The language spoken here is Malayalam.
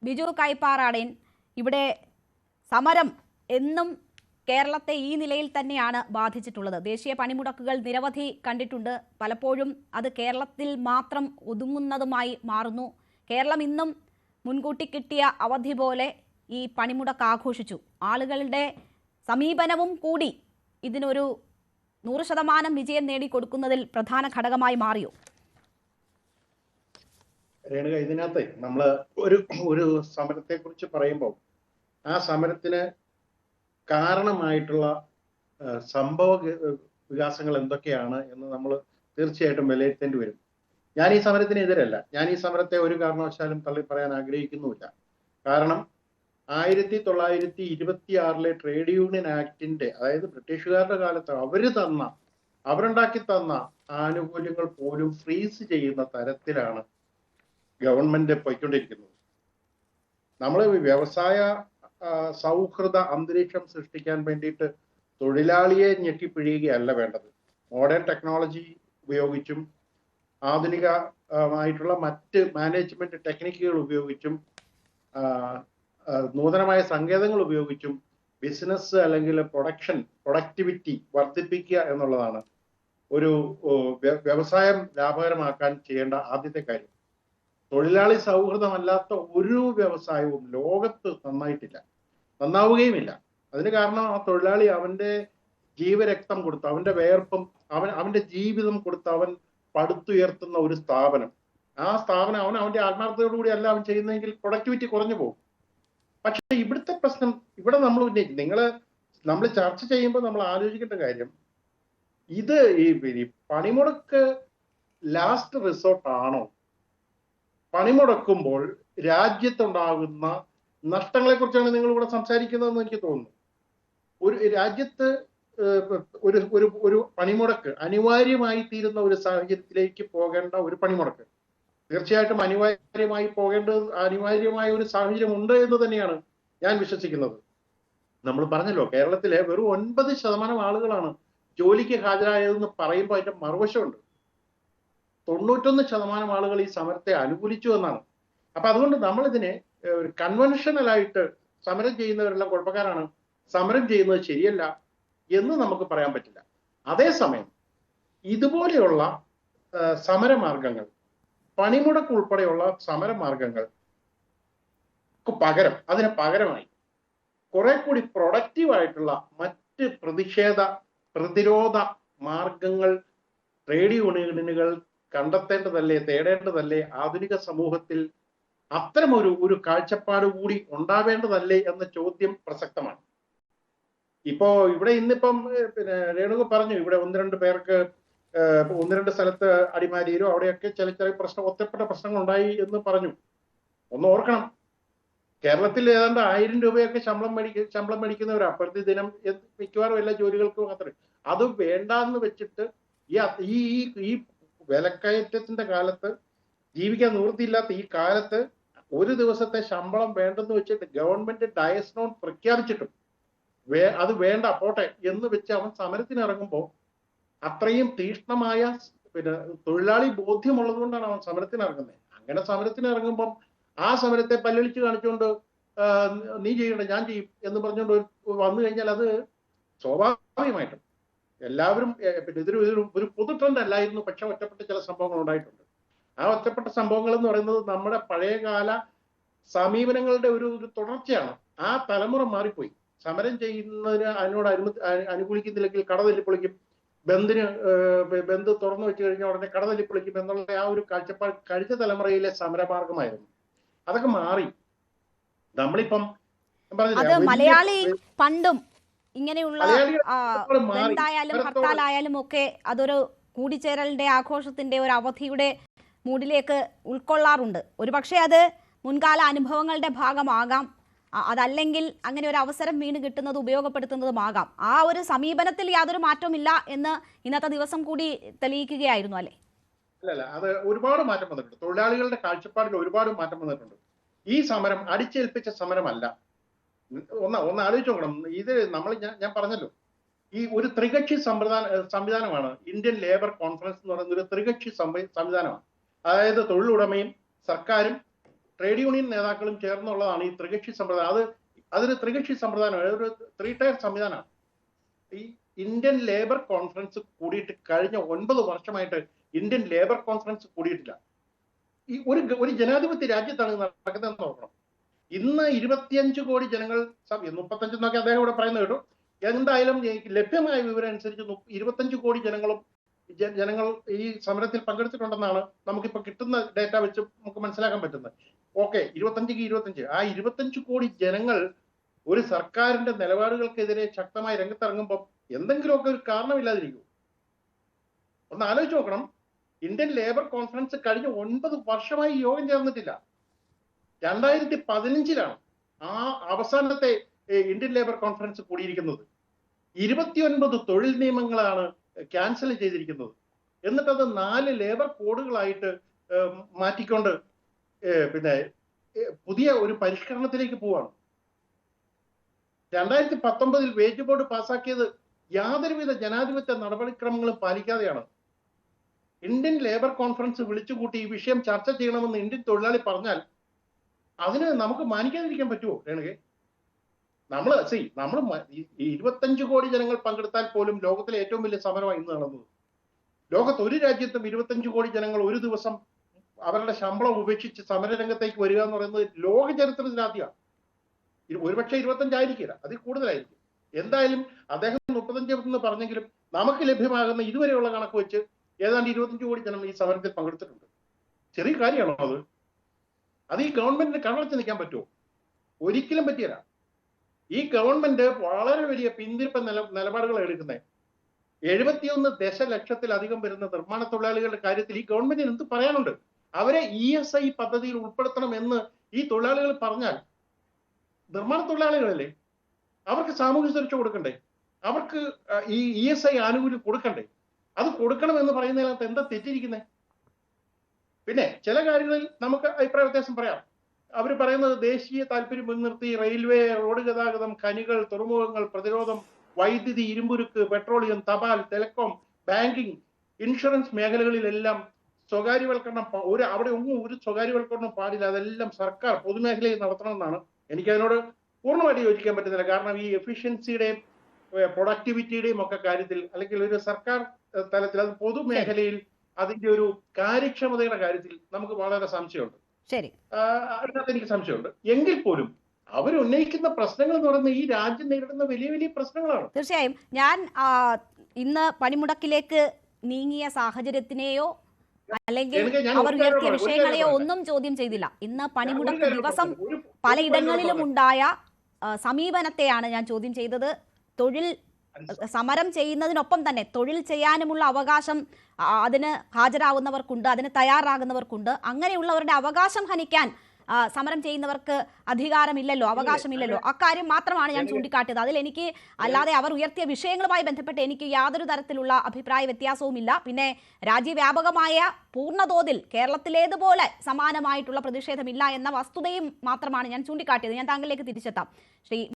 ബിജു കൈപ്പാറാടൻ, ഇവിടെ സമരം എന്നും കേരളത്തെ ഈ നിലയിൽ തന്നെയാണ് ബാധിച്ചിട്ടുള്ളത്. ദേശീയ പണിമുടക്കുകൾ നിരവധി കണ്ടിട്ടുണ്ട്. പലപ്പോഴും അത് കേരളത്തിൽ മാത്രം ഒതുങ്ങുന്നതുമായി മാറുന്നു. കേരളം ഇന്നും മുൻകൂട്ടി കിട്ടിയ അവധി പോലെ ഈ പണിമുടക്ക് ആഘോഷിച്ചു. ആളുകളുടെ സമീപനവും കൂടി ഇതിനൊരു 100% വിജയം നേടിക്കൊടുക്കുന്നതിൽ പ്രധാന ഘടകമായി മാറിയോ? രേണുക, ഇതിനകത്ത് നമ്മൾ ഒരു സമരത്തെ കുറിച്ച് പറയുമ്പോൾ ആ സമരത്തിന് കാരണമായിട്ടുള്ള സംഭവ വികാസങ്ങൾ എന്തൊക്കെയാണ് എന്ന് നമ്മൾ തീർച്ചയായിട്ടും വിലയിരുത്തേണ്ടി വരും. ഞാൻ ഈ സമരത്തിന് എതിരല്ല. ഞാൻ ഈ സമരത്തെ ഒരു കാരണവശാലും തള്ളി പറയാൻ ആഗ്രഹിക്കുന്നുമില്ല. കാരണം 1926 ട്രേഡ് യൂണിയൻ ആക്ടിന്റെ, അതായത് ബ്രിട്ടീഷുകാരുടെ കാലത്ത് അവരുണ്ടാക്കി തന്ന ആനുകൂല്യങ്ങൾ പോലും ഫ്രീസ് ചെയ്യുന്ന തരത്തിലാണ് ഗവൺമെന്റ് പോയിക്കൊണ്ടിരിക്കുന്നത്. നമ്മൾ വ്യവസായ സൗഹൃദ അന്തരീക്ഷം സൃഷ്ടിക്കാൻ വേണ്ടിയിട്ട് തൊഴിലാളിയെ ഞെക്കിപ്പിഴിയുകയല്ല വേണ്ടത്. മോഡേൺ ടെക്നോളജി ഉപയോഗിച്ചും ആധുനികമായിട്ടുള്ള മറ്റ് മാനേജ്മെന്റ് ടെക്നിക്കുകൾ ഉപയോഗിച്ചും നൂതനമായ സങ്കേതങ്ങൾ ഉപയോഗിച്ചും ബിസിനസ് അല്ലെങ്കിൽ പ്രൊഡക്ടിവിറ്റി വർദ്ധിപ്പിക്കുക എന്നുള്ളതാണ് ഒരു വ്യവസായം ലാഭകരമാക്കാൻ ചെയ്യേണ്ട ആദ്യത്തെ കാര്യം. തൊഴിലാളി സൗഹൃദമല്ലാത്ത ഒരു വ്യവസായവും ലോകത്ത് നന്നാവുകയുമില്ല. അതിന് കാരണം ആ തൊഴിലാളി അവന്റെ ജീവരക്തം കൊടുത്ത്, അവന്റെ വേർപ്പും അവന്റെ ജീവിതം കൊടുത്ത് അവൻ പടുത്തുയർത്തുന്ന ഒരു സ്ഥാപനം, ആ സ്ഥാപനം അവന്റെ ആത്മാർത്ഥതയോടുകൂടി അല്ല അവൻ ചെയ്യുന്നതെങ്കിൽ പ്രൊഡക്ടിവിറ്റി കുറഞ്ഞു പോകും. പക്ഷെ ഇവിടുത്തെ പ്രശ്നം ഇവിടെ നമ്മൾ നമ്മൾ ചർച്ച ചെയ്യുമ്പോൾ നമ്മൾ ആലോചിക്കേണ്ട കാര്യം, ഇത് ഈ പണിമുടക്ക് ലാസ്റ്റ് റിസോർട്ട് ആണോ? പണിമുടക്കുമ്പോൾ രാജ്യത്തുണ്ടാകുന്ന നഷ്ടങ്ങളെ കുറിച്ചാണ് നിങ്ങൾ ഇവിടെ സംസാരിക്കുന്നതെന്ന് എനിക്ക് തോന്നുന്നു. ഒരു രാജ്യത്ത് ഒരു പണിമുടക്ക് അനിവാര്യമായി തീരുന്ന ഒരു സാഹചര്യത്തിലേക്ക് പോകേണ്ട ഒരു പണിമുടക്ക് തീർച്ചയായിട്ടും അനിവാര്യമായ ഒരു സാഹചര്യം ഉണ്ട് എന്ന് തന്നെയാണ് ഞാൻ വിശ്വസിക്കുന്നത്. നമ്മൾ പറഞ്ഞല്ലോ, കേരളത്തിലെ വെറും 9% ആളുകളാണ് ജോലിക്ക് ഹാജരായതെന്ന് പറയുമ്പോൾ അതിന്റെ മറുവശമുണ്ട്. 91% ആളുകൾ ഈ സമരത്തെ അനുകൂലിച്ചു എന്നാണ്. അപ്പൊ അതുകൊണ്ട് നമ്മളിതിനെ ഒരു കൺവെൻഷനലായിട്ട് സമരം ചെയ്യുന്നവരെല്ലാം കുഴപ്പക്കാരാണ്, സമരം ചെയ്യുന്നത് ശരിയല്ല എന്ന് നമുക്ക് പറയാൻ പറ്റില്ല. അതേസമയം ഇതുപോലെയുള്ള സമരമാർഗങ്ങൾ, പണിമുടക്ക് ഉൾപ്പെടെയുള്ള സമരമാർഗങ്ങൾ അതിന് പകരമായി കുറെ കൂടി പ്രൊഡക്റ്റീവായിട്ടുള്ള മറ്റ് പ്രതിരോധ മാർഗങ്ങൾ ട്രേഡ് യൂണിയനുകൾ കണ്ടെത്തേണ്ടതല്ലേ, തേടേണ്ടതല്ലേ? ആധുനിക സമൂഹത്തിൽ അത്തരം ഒരു കാഴ്ചപ്പാട് കൂടി ഉണ്ടാവേണ്ടതല്ലേ എന്ന ചോദ്യം പ്രസക്തമാണ്. ഇന്നിപ്പം രേണുക പറഞ്ഞു, ഇവിടെ 1-2 പേർക്ക് 1-2 സ്ഥലത്ത് അടിമാലിയിലോ അവിടെയൊക്കെ ചില ഒറ്റപ്പെട്ട പ്രശ്നങ്ങൾ ഉണ്ടായി എന്ന് പറഞ്ഞു. ഒന്ന് ഓർക്കണം, കേരളത്തിൽ ഏതാണ്ട് 1000 രൂപയൊക്കെ ശമ്പളം മേടിക്കുന്നവരാ പ്രതിദിനം മിക്കവാറും എല്ലാ ജോലികൾക്കും മാത്രമേ. അത് വേണ്ടാന്ന് വെച്ചിട്ട് ഈ വിലക്കയറ്റത്തിന്റെ കാലത്ത്, ജീവിക്കാൻ നിവൃത്തിയില്ലാത്ത ഈ കാലത്ത് ഒരു ദിവസത്തെ ശമ്പളം വേണ്ടെന്ന് വെച്ചിട്ട് ഗവൺമെന്റ് ഡയസ് നോൺ പ്രഖ്യാപിച്ചിട്ടും അത് വേണ്ട പോട്ടെ എന്ന് വെച്ച് അവൻ സമരത്തിന് ഇറങ്ങുമ്പോൾ അത്രയും തീക്ഷ്ണമായ തൊഴിലാളി ബോധ്യമുള്ളത് കൊണ്ടാണ് അവൻ സമരത്തിന് ഇറങ്ങുന്നത്. അങ്ങനെ സമരത്തിന് ഇറങ്ങുമ്പം ആ സമരത്തെ പല്ലളിച്ച് കാണിച്ചുകൊണ്ട് നീ ചെയ്യണ്ട ഞാൻ ചെയ്യും എന്ന് പറഞ്ഞുകൊണ്ട് വന്നു കഴിഞ്ഞാൽ അത് സ്വാഭാവികമായിട്ടും എല്ലാവരും ഒരു പൊതു ട്രെൻഡ് അല്ലായിരുന്നു. പക്ഷെ ഒറ്റപ്പെട്ട ചില സംഭവങ്ങൾ ഉണ്ടായിട്ടുണ്ട്. ആ ഒറ്റപ്പെട്ട സംഭവങ്ങൾ എന്ന് പറയുന്നത് നമ്മുടെ പഴയകാല സമീപനങ്ങളുടെ ഒരു തുടർച്ചയാണ്. ആ തലമുറ മാറിപ്പോയി. സമരം ചെയ്യുന്നതിന് അനുകൂലിക്കുന്നില്ലെങ്കിൽ കട തല്ലിപ്പൊളിക്കും, ബന്ദ് തുറന്നു വെച്ച് കഴിഞ്ഞാൽ ഉടനെ കട തല്ലിപ്പൊളിക്കും എന്നുള്ള ആ ഒരു കാഴ്ചപ്പാട് കഴിഞ്ഞ തലമുറയിലെ സമരമാർഗമായിരുന്നു. അതൊക്കെ മാറി. നമ്മളിപ്പം മലയാളി പണ്ടും ഇങ്ങനെയുള്ള എന്തായാലും ഹർത്താലായാലും ഒക്കെ അതൊരു കൂടിച്ചേരലിന്റെ ആഘോഷത്തിന്റെ ഒരു അവധിയുടെ മൂഡിലേക്ക് ഉൾക്കൊള്ളാറുണ്ട്. ഒരുപക്ഷെ അത് മുൻകാല അനുഭവങ്ങളുടെ ഭാഗമാകാം, അതല്ലെങ്കിൽ അങ്ങനെ ഒരു അവസരം വീണ് കിട്ടുന്നത് ഉപയോഗപ്പെടുത്തുന്നതുമാകാം. ആ ഒരു സമീപനത്തിൽ യാതൊരു മാറ്റമില്ല എന്ന് ഇന്നത്തെ ദിവസം കൂടി തെളിയിക്കുകയായിരുന്നു അല്ലേ? അല്ലല്ല, അത് ഒരുപാട് മാറ്റം വന്നിട്ടുണ്ട്. തൊഴിലാളികളുടെ കാഴ്ചപ്പാടിൽ ഒരുപാട് മാറ്റം വന്നിട്ടുണ്ട്. ഈ സമരം അടിച്ചേൽപ്പിച്ച സമരമല്ല. ഒന്ന് ആലോചിച്ച് നോക്കണം. ഇത് ഞാൻ പറഞ്ഞല്ലോ, ഈ ഒരു ത്രികക്ഷി സംവിധാനമാണ് ഇന്ത്യൻ ലേബർ കോൺഫറൻസ് എന്ന് പറയുന്ന ഒരു ത്രികക്ഷി സംവിധാനമാണ്. അതായത് തൊഴിലുടമയും സർക്കാരും ട്രേഡ് യൂണിയൻ നേതാക്കളും ചേർന്നുള്ളതാണ് ഈ ത്രികക്ഷി സമ്പ്രദായം. അതൊരു ത്രികക്ഷി സമ്പ്രദായമാണ്, ഒരു 3 ടയർ സംവിധാനമാണ്. ഈ ഇന്ത്യൻ ലേബർ കോൺഫറൻസ് കൂടിയിട്ട് കഴിഞ്ഞ 9 വർഷമായിട്ട് ഇന്ത്യൻ ലേബർ കോൺഫറൻസ് കൂടിയിട്ടില്ല. ഈ ഒരു ജനാധിപത്യ രാജ്യത്താണ് നടക്കുന്നതെന്ന് നോക്കണം. ഇന്ന് 25 കോടി ജനങ്ങൾ, 35 എന്നൊക്കെ അദ്ദേഹം ഇവിടെ പറയുന്നത് കേട്ടു. എന്തായാലും ലഭ്യമായ വിവരം അനുസരിച്ച് 25 കോടി ജനങ്ങൾ ഈ സമരത്തിൽ പങ്കെടുത്തിട്ടുണ്ടെന്നാണ് നമുക്കിപ്പോ കിട്ടുന്ന ഡേറ്റ വെച്ച് നമുക്ക് മനസ്സിലാക്കാൻ പറ്റുന്നത്. ഓക്കെ, 25 ആ 25 കോടി ജനങ്ങൾ ഒരു സർക്കാരിന്റെ നിലപാടുകൾക്കെതിരെ ശക്തമായി രംഗത്തിറങ്ങുമ്പോൾ എന്തെങ്കിലുമൊക്കെ ഒരു കാരണമില്ലാതിരിക്കും. ഒന്ന് ആലോചിച്ച് നോക്കണം. ഇന്ത്യൻ ലേബർ കോൺഫറൻസ് കഴിഞ്ഞ 9 വർഷമായി യോഗം ചേർന്നിട്ടില്ല. 2015 ആ അവസാനത്തെ ഇന്ത്യൻ ലേബർ കോൺഫറൻസ് കൂടിയിരിക്കുന്നത്. 29 തൊഴിൽ നിയമങ്ങളാണ് ക്യാൻസൽ ചെയ്തിരിക്കുന്നത്. എന്നിട്ടത് 4 ലേബർ കോഡുകളായിട്ട് മാറ്റിക്കൊണ്ട് പിന്നെ പുതിയ ഒരു പരിഷ്കരണത്തിലേക്ക് പോവാണ്. 2019 വേജ് ബോർഡ് പാസാക്കിയത് യാതൊരുവിധ ജനാധിപത്യ നടപടിക്രമങ്ങളും പാലിക്കാതെയാണ്. ഇന്ത്യൻ ലേബർ കോൺഫറൻസ് വിളിച്ചുകൂട്ടി ഈ വിഷയം ചർച്ച ചെയ്യണമെന്ന് ഇന്ത്യൻ തൊഴിലാളി പറഞ്ഞാൽ അതിന് നമുക്ക് മാനിക്കാതിരിക്കാൻ പറ്റുമോ രേണുകെ? നമ്മൾ 25 കോടി ജനങ്ങൾ പങ്കെടുത്താൽ പോലും ലോകത്തിലെ ഏറ്റവും വലിയ സമരമാണ് ഇന്ന് നടന്നത്. ലോകത്ത് ഒരു രാജ്യത്തും 25 കോടി ജനങ്ങൾ ഒരു ദിവസം അവരുടെ ശമ്പളം ഉപേക്ഷിച്ച് സമരരംഗത്തേക്ക് വരിക എന്ന് പറയുന്നത് ലോക ചരിത്രത്തിലാദ്യമാണ്. ഒരുപക്ഷെ 25 ആയിരിക്കില്ല, അതിൽ കൂടുതലായിരിക്കും. എന്തായാലും അദ്ദേഹം 35 എന്ന് പറഞ്ഞെങ്കിലും നമുക്ക് ലഭ്യമാകുന്ന ഇതുവരെയുള്ള കണക്ക് വെച്ച് ഏതാണ്ട് 25 കോടി ജനം ഈ സമരത്തിൽ പങ്കെടുത്തിട്ടുണ്ട്. ചെറിയ കാര്യമാണോ അത്? അത് ഈ ഗവൺമെന്റിന് കണ്ണടച്ച് നിൽക്കാൻ പറ്റുമോ? ഒരിക്കലും പറ്റിയല്ല. ഈ ഗവൺമെന്റ് വളരെ വലിയ പിന്തിരിപ്പ നിലപാടുകൾ എടുക്കുന്നത്. 71 ദശലക്ഷത്തിലധികം വരുന്ന നിർമ്മാണ തൊഴിലാളികളുടെ കാര്യത്തിൽ ഈ ഗവൺമെന്റിന് എന്ത് പറയാനുണ്ട്? അവരെ ESI പദ്ധതിയിൽ ഉൾപ്പെടുത്തണം എന്ന് ഈ തൊഴിലാളികൾ പറഞ്ഞാൽ, നിർമ്മാണ തൊഴിലാളികളല്ലേ, അവർക്ക് സാമൂഹ്യ സുരക്ഷ കൊടുക്കണ്ടേ? അവർക്ക് ഈ ESI ആനുകൂല്യം കൊടുക്കണ്ടേ? അത് കൊടുക്കണമെന്ന് പറയുന്നതിനകത്ത് എന്താ തെറ്റിരിക്കുന്നത്? പിന്നെ ചില കാര്യങ്ങളിൽ നമുക്ക് അഭിപ്രായ വ്യത്യാസം പറയാം. അവർ പറയുന്നത് ദേശീയ താല്പര്യം മുൻനിർത്തി റെയിൽവേ, റോഡ് ഗതാഗതം, ഖനികൾ, തുറമുഖങ്ങൾ, പ്രതിരോധം, വൈദ്യുതി, ഇരുമ്പുരുക്ക്, പെട്രോളിയം, തപാൽ, ടെലികോം, ബാങ്കിങ്, ഇൻഷുറൻസ് മേഖലകളിലെല്ലാം സ്വകാര്യവൽക്കരണം അവിടെ ഒന്നും ഒരു സ്വകാര്യവൽക്കരണം പാടില്ല. അതെല്ലാം സർക്കാർ പൊതുമേഖലയിൽ നടത്തണമെന്നാണ്. എനിക്കതിനോട് പൂർണ്ണമായിട്ട് യോജിക്കാൻ പറ്റുന്നില്ല. കാരണം ഈ എഫിഷ്യൻസിയുടെയും പ്രൊഡക്ടിവിറ്റിയുടെയും ഒക്കെ കാര്യത്തിൽ, അല്ലെങ്കിൽ ഒരു സർക്കാർ തലത്തിൽ, അത് പൊതുമേഖലയിൽ അതിന്റെ ഒരു കാര്യക്ഷമതയുടെ കാര്യത്തിൽ നമുക്ക് വളരെ സംശയമുണ്ട്. ശരി, അതിനകത്ത് എനിക്ക് സംശയമുണ്ട്. എങ്കിൽ പോലും അവർ ഉന്നയിക്കുന്ന പ്രശ്നങ്ങൾ എന്ന് പറയുന്നത് ഈ രാജ്യം നേരിടുന്ന വലിയ വലിയ പ്രശ്നങ്ങളാണ്. തീർച്ചയായും ഞാൻ ഇന്ന് പണിമുടക്കിലേക്ക് നീങ്ങിയ സാഹചര്യത്തിനെയോ അല്ലെങ്കിൽ അവർ ഉയർത്തിയ വിഷയങ്ങളെയോ ഒന്നും ചോദ്യം ചെയ്തില്ല. ഇന്ന് പണിമുടക്ക് ദിവസം പലയിടങ്ങളിലും ഉണ്ടായ സമീപനത്തെയാണ് ഞാൻ ചോദ്യം ചെയ്തത്. തൊഴിൽ സമരം ചെയ്യുന്നതിനൊപ്പം തന്നെ തൊഴിൽ ചെയ്യാനുമുള്ള അവകാശം അതിന് ഹാജരാകുന്നവർക്കുണ്ട്, അതിന് തയ്യാറാകുന്നവർക്കുണ്ട്. അങ്ങനെയുള്ളവരുടെ അവകാശം ഹനിക്കാൻ സമരം ചെയ്യുന്നവർക്ക് അധികാരമില്ലല്ലോ, അവകാശമില്ലല്ലോ. അക്കാര്യം മാത്രമാണ് ഞാൻ ചൂണ്ടിക്കാട്ടിയത്. അതിൽ എനിക്ക് അല്ലാതെ അവർ ഉയർത്തിയ വിഷയങ്ങളുമായി ബന്ധപ്പെട്ട് എനിക്ക് യാതൊരു തരത്തിലുള്ള അഭിപ്രായ വ്യത്യാസവുമില്ല. പിന്നെ രാജ്യവ്യാപകമായ പൂർണ്ണതോതിൽ കേരളത്തിലേതുപോലെ സമാനമായിട്ടുള്ള പ്രതിഷേധമില്ല എന്ന വസ്തുതയും മാത്രമാണ് ഞാൻ ചൂണ്ടിക്കാട്ടിയത്. ഞാൻ താങ്കളിലേക്ക് തിരിച്ചെത്താം. ശ്രീ